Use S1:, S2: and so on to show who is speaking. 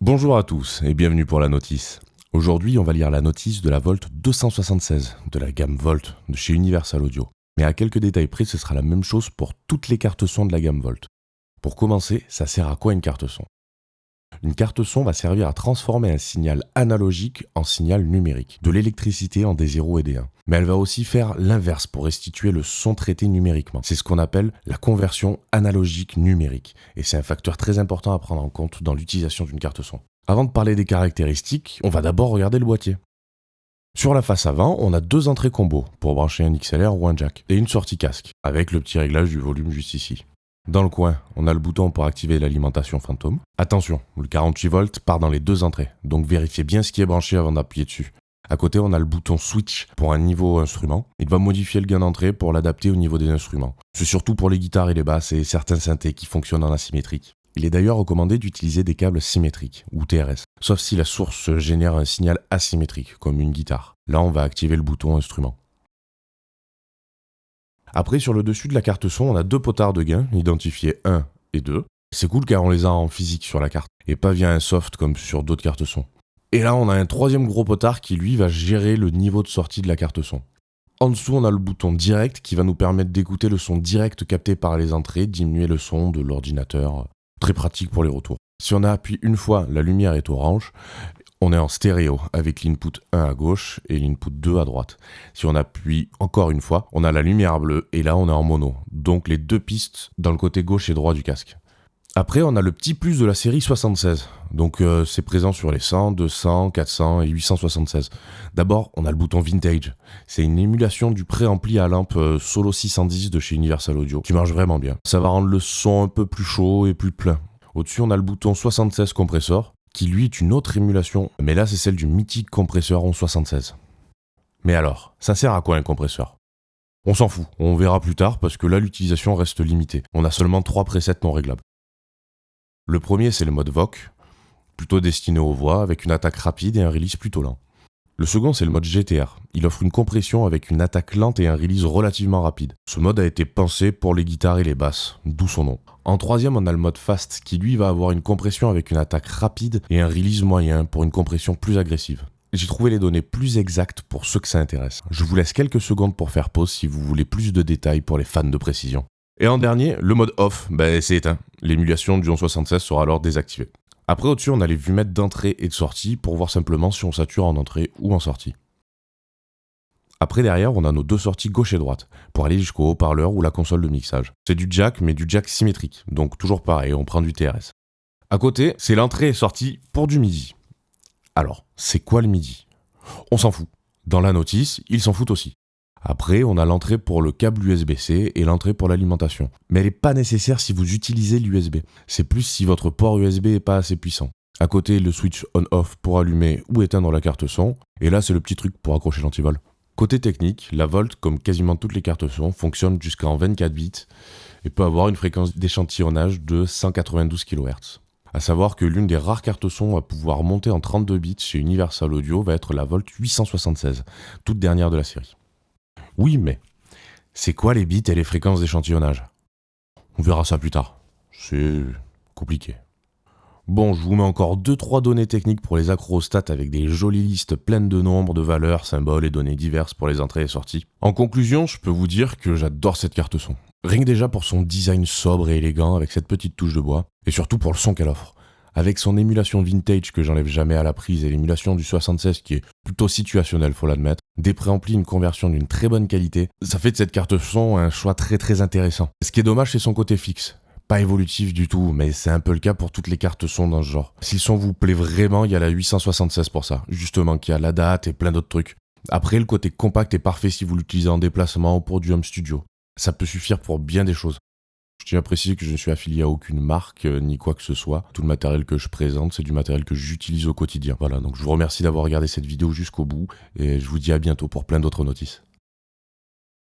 S1: Bonjour à tous et bienvenue pour la notice. Aujourd'hui, on va lire la notice de la Volt 276 de la gamme Volt de chez Universal Audio. Mais à quelques détails près, ce sera la même chose pour toutes les cartes son de la gamme Volt. Pour commencer, ça sert à quoi une carte son ? Une carte son va servir à transformer un signal analogique en signal numérique, de l'électricité en des 0 et des 1. Mais elle va aussi faire l'inverse pour restituer le son traité numériquement. C'est ce qu'on appelle la conversion analogique numérique. Et c'est un facteur très important à prendre en compte dans l'utilisation d'une carte son. Avant de parler des caractéristiques, on va d'abord regarder le boîtier. Sur la face avant, on a deux entrées combo pour brancher un XLR ou un jack, et une sortie casque, avec le petit réglage du volume juste ici. Dans le coin, on a le bouton pour activer l'alimentation fantôme. Attention, le 48 volts part dans les deux entrées, donc vérifiez bien ce qui est branché avant d'appuyer dessus. À côté, on a le bouton switch pour un niveau instrument. Il va modifier le gain d'entrée pour l'adapter au niveau des instruments. C'est surtout pour les guitares et les basses et certains synthés qui fonctionnent en asymétrique. Il est d'ailleurs recommandé d'utiliser des câbles symétriques, ou TRS, sauf si la source génère un signal asymétrique, comme une guitare. Là, on va activer le bouton instrument. Après, sur le dessus de la carte son, on a deux potards de gain, identifiés 1 et 2. C'est cool car on les a en physique sur la carte, et pas via un soft comme sur d'autres cartes son. Et là, on a un troisième gros potard qui, lui, va gérer le niveau de sortie de la carte son. En dessous, on a le bouton direct qui va nous permettre d'écouter le son direct capté par les entrées, diminuer le son de l'ordinateur. Très pratique pour les retours. Si on appuie une fois, la lumière est orange. On est en stéréo avec l'input 1 à gauche et l'input 2 à droite. Si on appuie encore une fois, on a la lumière bleue et là on est en mono. Donc les deux pistes dans le côté gauche et droit du casque. Après on a le petit plus de la série 76. Donc c'est présent sur les 100, 200, 400 et 876. D'abord on a le bouton Vintage. C'est une émulation du préampli à lampe Solo 610 de chez Universal Audio qui marche vraiment bien. Ça va rendre le son un peu plus chaud et plus plein. Au-dessus on a le bouton 76 compresseur, qui lui est une autre émulation, mais là c'est celle du mythique compresseur 1176. Mais alors, ça sert à quoi un compresseur ? On s'en fout, on verra plus tard parce que là l'utilisation reste limitée. On a seulement 3 presets non réglables. Le premier c'est le mode VOC, plutôt destiné aux voix avec une attaque rapide et un release plutôt lent. Le second c'est le mode GTR, il offre une compression avec une attaque lente et un release relativement rapide. Ce mode a été pensé pour les guitares et les basses, d'où son nom. En troisième, on a le mode Fast qui lui va avoir une compression avec une attaque rapide et un release moyen pour une compression plus agressive. J'ai trouvé les données plus exactes pour ceux que ça intéresse. Je vous laisse quelques secondes pour faire pause si vous voulez plus de détails pour les fans de précision. Et en dernier, le mode Off, c'est éteint. L'émulation du 1176 sera alors désactivée. Après, au-dessus, on a les vumètres d'entrée et de sortie pour voir simplement si on sature en entrée ou en sortie. Après, derrière, on a nos deux sorties gauche et droite, pour aller jusqu'au haut-parleur ou la console de mixage. C'est du jack, mais du jack symétrique, donc toujours pareil, on prend du TRS. À côté, c'est l'entrée et sortie pour du MIDI. Alors, c'est quoi le MIDI ? On s'en fout. Dans la notice, ils s'en foutent aussi. Après, on a l'entrée pour le câble USB-C et l'entrée pour l'alimentation. Mais elle n'est pas nécessaire si vous utilisez l'USB. C'est plus si votre port USB n'est pas assez puissant. À côté, le switch on-off pour allumer ou éteindre la carte son. Et là, c'est le petit truc pour accrocher l'antivol. Côté technique, la Volt, comme quasiment toutes les cartes son, fonctionne jusqu'en 24 bits et peut avoir une fréquence d'échantillonnage de 192 kHz. A savoir que l'une des rares cartes son à pouvoir monter en 32 bits chez Universal Audio va être la Volt 876, toute dernière de la série. Oui, mais c'est quoi les bits et les fréquences d'échantillonnage ? On verra ça plus tard. C'est compliqué. Bon, je vous mets encore 2-3 données techniques pour les accrostats avec des jolies listes pleines de nombres, de valeurs, symboles et données diverses pour les entrées et sorties. En conclusion, je peux vous dire que j'adore cette carte son. Rien que déjà pour son design sobre et élégant avec cette petite touche de bois, et surtout pour le son qu'elle offre. Avec son émulation vintage que j'enlève jamais à la prise et l'émulation du 76 qui est plutôt situationnelle, faut l'admettre, des préamplis, une conversion d'une très bonne qualité, ça fait de cette carte son un choix très très intéressant. Ce qui est dommage, c'est son côté fixe. Pas évolutif du tout, mais c'est un peu le cas pour toutes les cartes son dans ce genre. Si le son vous plaît vraiment, il y a la 876 pour ça. Justement, qui a la date et plein d'autres trucs. Après, le côté compact est parfait si vous l'utilisez en déplacement ou pour du home studio. Ça peut suffire pour bien des choses. Je tiens à préciser que je ne suis affilié à aucune marque, ni quoi que ce soit. Tout le matériel que je présente, c'est du matériel que j'utilise au quotidien. Voilà, donc je vous remercie d'avoir regardé cette vidéo jusqu'au bout, et je vous dis à bientôt pour plein d'autres notices.